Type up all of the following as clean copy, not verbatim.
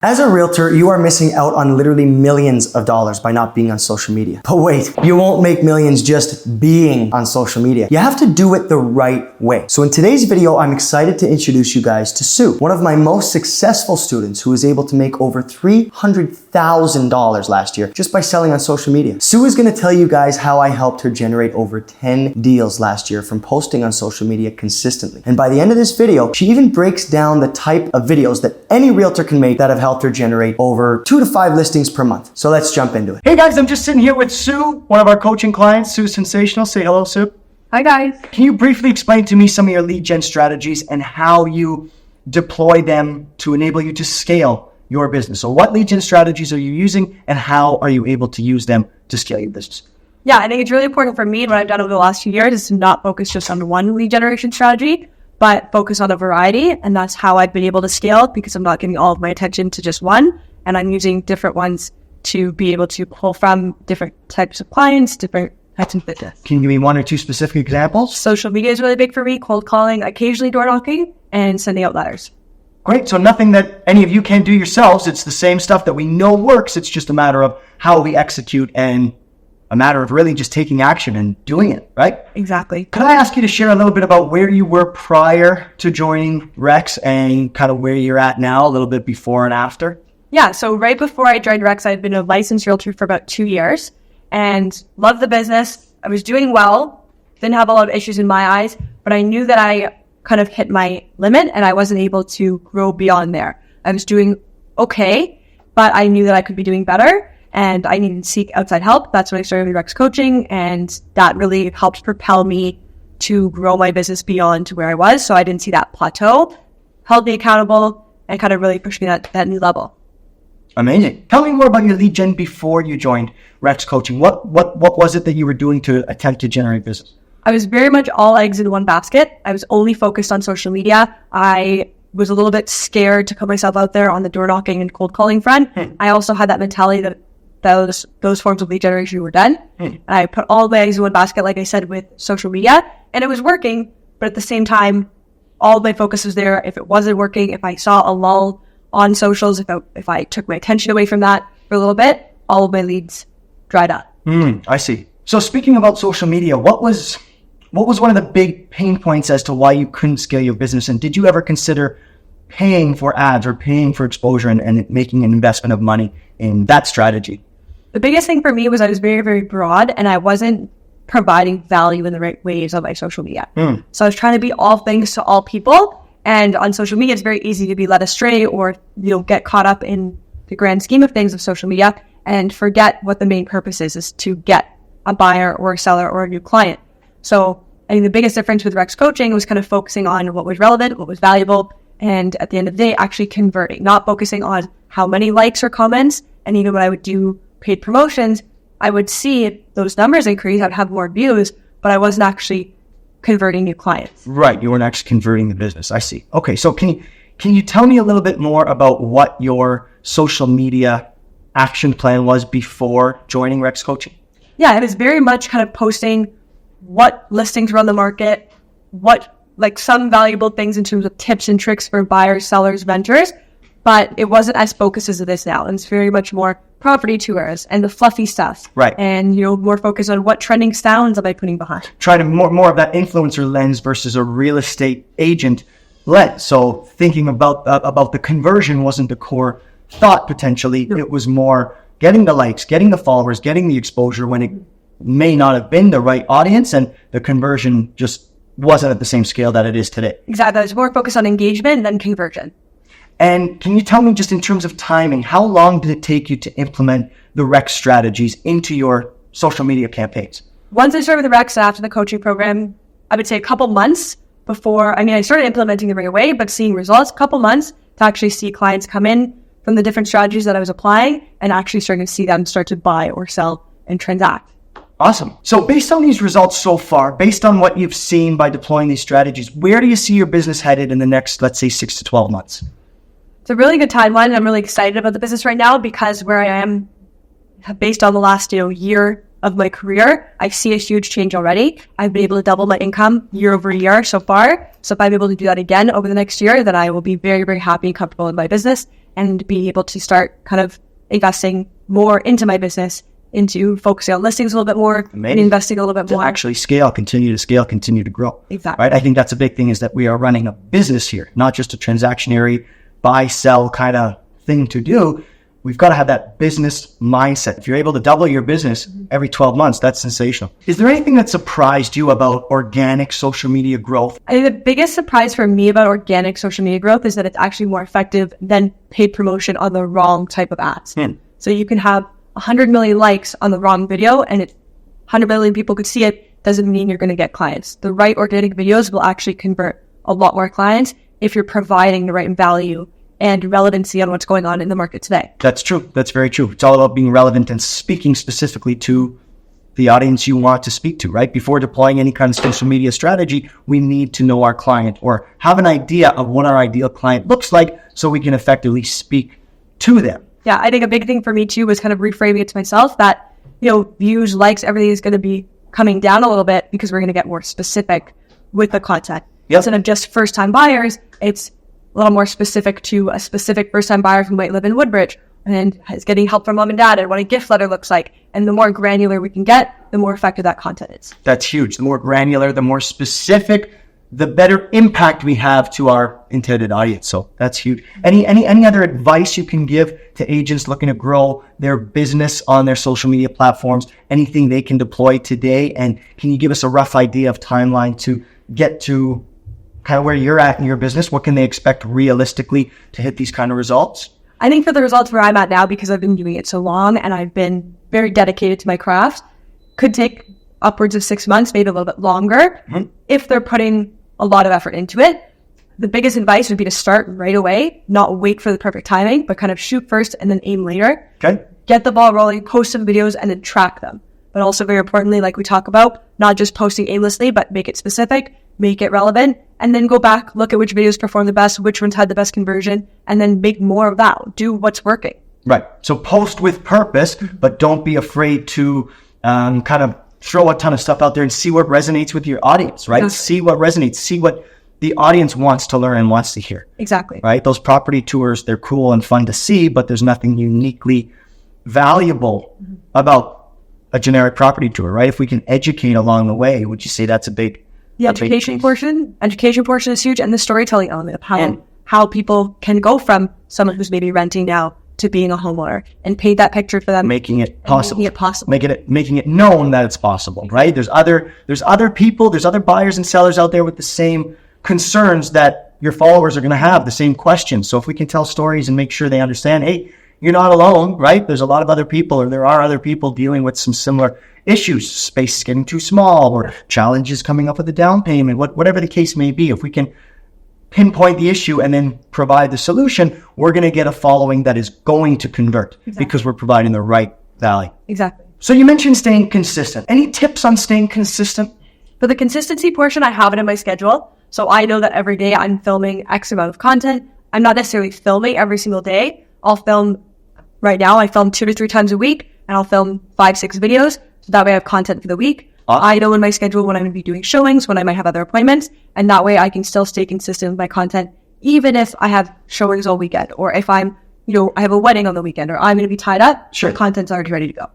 As a realtor, you are missing out on literally millions of dollars by not being on social media. But wait, you won't make millions just being on social media. You have to do it the right way. So in today's video, I'm excited to introduce you guys to Sue, one of my most successful students who was able to make over $300,000 last year just by selling on social media. Sue is gonna tell you guys how I helped her generate over 10 deals last year from posting on social media consistently. And by the end of this video, she even breaks down the type of videos that any realtor can make that have helped her generate over 2 to 5 listings per month. So let's jump into it. Hey guys, I'm just sitting here with Sue, one of our coaching clients. Sue's sensational. Say hello, Sue. Hi guys. Can you briefly explain to me some of your lead gen strategies and how you deploy them to enable you to scale your business? So what lead gen strategies are you using and how are you able to use them to scale your business? Yeah, I think it's really important for me, and what I've done over the last few years is to not focus just on one lead generation strategy, but focus on a variety. And that's how I've been able to scale, because I'm not giving all of my attention to just one. And I'm using different ones to be able to pull from different types of clients, different types of business. Can you give me 1 or 2 specific examples? Social media is really big for me. Cold calling, occasionally door knocking, and sending out letters. Great. So nothing that any of you can do yourselves. It's the same stuff that we know works. It's just a matter of how we execute and a matter of really just taking action and doing it, right? Exactly. Could I ask you to share a little bit about where you were prior to joining Rex and kind of where you're at now, a little bit before and after? Yeah, so right before I joined Rex, I'd been a licensed realtor for about 2 years and loved the business. I was doing well, didn't have a lot of issues in my eyes, but I knew that I kind of hit my limit and I wasn't able to grow beyond there. I was doing okay, but I knew that I could be doing better. And I needed to seek outside help. That's when I started with Rex Coaching, and that really helped propel me to grow my business beyond to where I was. So I didn't see that plateau, held me accountable, and kind of really pushed me that new level. Amazing. Tell me more about your lead gen before you joined Rex Coaching. What was it that you were doing to attempt to generate business? I was very much all eggs in one basket. I was only focused on social media. I was a little bit scared to put myself out there on the door knocking and cold calling front. I also had that mentality that those forms of lead generation were done. And I put all the eggs in one basket, like I said, with social media, and it was working. But at the same time, all my focus was there. If it wasn't working, if I saw a lull on socials, if I took my attention away from that for a little bit, all of my leads dried up. I see. So speaking about social media, what was one of the big pain points as to why you couldn't scale your business? And did you ever consider paying for ads or paying for exposure and making an investment of money in that strategy? The biggest thing for me was I was very, very broad and I wasn't providing value in the right ways on my social media. So I was trying to be all things to all people. And on social media, it's very easy to be led astray or, get caught up in the grand scheme of things of social media and forget what the main purpose is to get a buyer or a seller or a new client. So I think the biggest difference with Rex Coaching was kind of focusing on what was relevant, what was valuable, and at the end of the day, actually converting, not focusing on how many likes or comments. And even when I would do paid promotions, I would see those numbers increase. I'd have more views, but I wasn't actually converting new clients. Right. You weren't actually converting the business. I see. Okay. So can you tell me a little bit more about what your social media action plan was before joining Rex Coaching? Yeah, it was very much kind of posting what listings were on the market, some valuable things in terms of tips and tricks for buyers, sellers, renters, but it wasn't as focused as it is now. And it's very much more property tours and the fluffy stuff. Right. And, more focused on what trending sounds am I putting behind. Try to more of that influencer lens versus a real estate agent lens. So thinking about the conversion wasn't the core thought potentially. No. It was more getting the likes, getting the followers, getting the exposure when it may not have been the right audience and the conversion just wasn't at the same scale that it is today. Exactly. I was more focused on engagement than conversion. And can you tell me just in terms of timing, how long did it take you to implement the Rex strategies into your social media campaigns? Once I started with the Rex after the coaching program, I would say a couple months before, I started implementing them right away, but seeing results, a couple months to actually see clients come in from the different strategies that I was applying and actually starting to see them start to buy or sell and transact. Awesome. So based on these results so far, based on what you've seen by deploying these strategies, where do you see your business headed in the next, let's say, 6 to 12 months? It's a really good timeline, and I'm really excited about the business right now because where I am, based on the last year of my career, I see a huge change already. I've been able to double my income year over year so far. So if I'm able to do that again over the next year, then I will be very, very happy and comfortable in my business. and be able to start kind of investing more into my business, into focusing on listings a little bit more, and investing a little bit more. To actually continue to scale, continue to grow. Exactly. Right? I think that's a big thing, is that we are running a business here, not just a transactionary buy, sell kind of thing to do. We've got to have that business mindset. If you're able to double your business every 12 months, that's sensational. Is there anything that surprised you about organic social media growth? I think the biggest surprise for me about organic social media growth is that it's actually more effective than paid promotion on the wrong type of ads. So you can have 100 million likes on the wrong video, and 100 million people could see it. Doesn't mean you're going to get clients. The right organic videos will actually convert a lot more clients if you're providing the right value and relevancy on what's going on in the market today. That's true. That's very true. It's all about being relevant and speaking specifically to the audience you want to speak to, right? Before deploying any kind of social media strategy, we need to know our client or have an idea of what our ideal client looks like so we can effectively speak to them. Yeah, I think a big thing for me too was kind of reframing it to myself that, views, likes, everything is going to be coming down a little bit because we're going to get more specific with the content. Yep. Instead of just first-time buyers, it's a little more specific to a specific first-time buyer who might live in Woodbridge and is getting help from mom and dad and what a gift letter looks like. And the more granular we can get, the more effective that content is. That's huge. The more granular, the more specific, the better impact we have to our intended audience. So that's huge. Any other advice you can give to agents looking to grow their business on their social media platforms? Anything they can deploy today? And can you give us a rough idea of timeline to get to kind of where you're at in your business? What can they expect realistically to hit these kind of results? I think for the results where I'm at now, because I've been doing it so long and I've been very dedicated to my craft, could take upwards of 6 months, maybe a little bit longer, if they're putting a lot of effort into it. The biggest advice would be to start right away, not wait for the perfect timing, but kind of shoot first and then aim later. Okay. Get the ball rolling, post some videos, and then track them. But also very importantly, like we talk about, not just posting aimlessly, but make it specific, make it relevant, and then go back, look at which videos perform the best, which ones had the best conversion, and then make more of that. Do what's working. Right. So post with purpose, but don't be afraid to kind of throw a ton of stuff out there and see what resonates with your audience, right? Exactly. See what resonates, see what the audience wants to learn and wants to hear. Exactly. Right? Those property tours, they're cool and fun to see, but there's nothing uniquely valuable about a generic property tour, right? If we can educate along the way, would you say that's a big... The education portion is huge, and the storytelling element of how people can go from someone who's maybe renting now to being a homeowner and paint that picture for them. Making it possible. Making it known that it's possible, right? There's other people, there's other buyers and sellers out there with the same concerns that your followers are going to have, the same questions. So if we can tell stories and make sure they understand, hey, you're not alone, right? There's a lot of other people, or there are other people dealing with some similar issues, space is getting too small, or challenges coming up with a down payment, whatever the case may be. If we can pinpoint the issue and then provide the solution, we're going to get a following that is going to convert because we're providing the right value. Exactly. So you mentioned staying consistent. Any tips on staying consistent? For the consistency portion, I have it in my schedule. So I know that every day I'm filming X amount of content. I'm not necessarily filming every single day. I'll film, right now, I film 2 to 3 times a week, and I'll film 5-6 videos. So that way I have content for the week. I know in my schedule when I'm going to be doing showings, when I might have other appointments, and that way I can still stay consistent with my content, even if I have showings all weekend, or if I'm, I have a wedding on the weekend, or I'm going to be tied up, the content's already ready to go.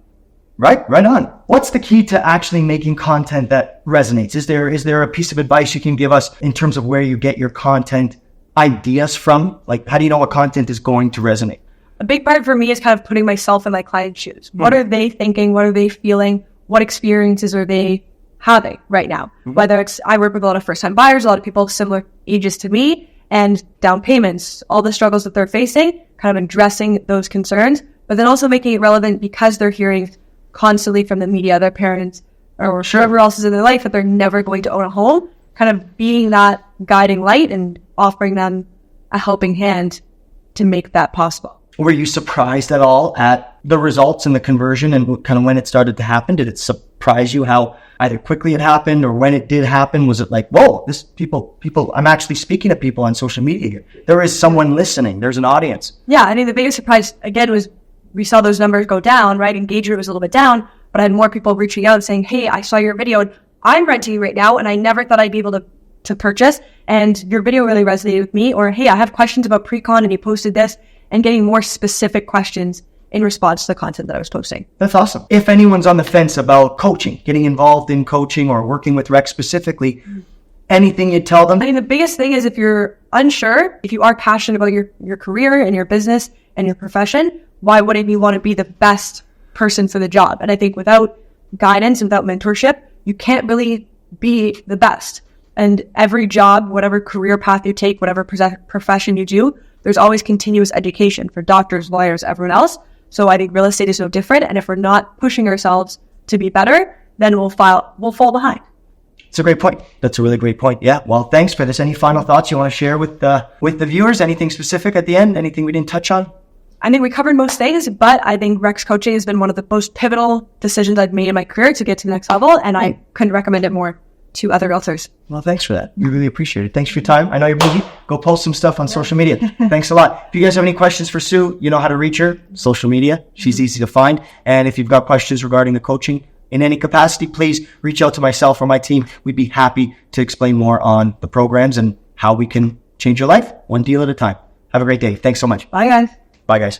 Right on. What's the key to actually making content that resonates? Is there a piece of advice you can give us in terms of where you get your content ideas from? Like, how do you know what content is going to resonate? A big part for me is kind of putting myself in my client's shoes. What are they thinking? What are they feeling? What experiences are they having right now? Whether it's, I work with a lot of first-time buyers, a lot of people similar ages to me, and down payments, all the struggles that they're facing, kind of addressing those concerns, but then also making it relevant because they're hearing constantly from the media, their parents, or whoever else is in their life that they're never going to own a home, kind of being that guiding light and offering them a helping hand to make that possible. Were you surprised at all at the results and the conversion and kind of when it started to happen? Did it surprise you how either quickly it happened or when it did happen? Was it like, whoa, this people, I'm actually speaking to people on social media here. There is someone listening. There's an audience. Yeah, I think the biggest surprise, again, was we saw those numbers go down, right? Engagement was a little bit down, but I had more people reaching out saying, hey, I saw your video and I'm renting right now and I never thought I'd be able to purchase, and your video really resonated with me. Or, hey, I have questions about pre-con and you posted this and getting more specific questions in response to the content that I was posting. That's awesome. If anyone's on the fence about coaching, getting involved in coaching or working with Rex specifically, anything you'd tell them? I mean, the biggest thing is if you're unsure, if you are passionate about your career and your business and your profession, why wouldn't you want to be the best person for the job? And I think without guidance, without mentorship, you can't really be the best. And every job, whatever career path you take, whatever profession you do, there's always continuous education for doctors, lawyers, everyone else. So I think real estate is no different. And if we're not pushing ourselves to be better, then we'll fall behind. It's a great point. That's a really great point. Yeah. Well, thanks for this. Any final thoughts you want to share with the viewers? Anything specific at the end? Anything we didn't touch on? I think we covered most things, but I think Rex Coaching has been one of the most pivotal decisions I've made in my career to get to the next level. And I couldn't recommend it more to other realtors. Well, thanks for that. We really appreciate it. Thanks for your time. I know you're busy. Go post some stuff on social media. Thanks a lot. If you guys have any questions for Sue, you know how to reach her. Social media. She's easy to find. And if you've got questions regarding the coaching in any capacity, please reach out to myself or my team. We'd be happy to explain more on the programs and how we can change your life one deal at a time. Have a great day. Thanks so much. Bye, guys. Bye, guys.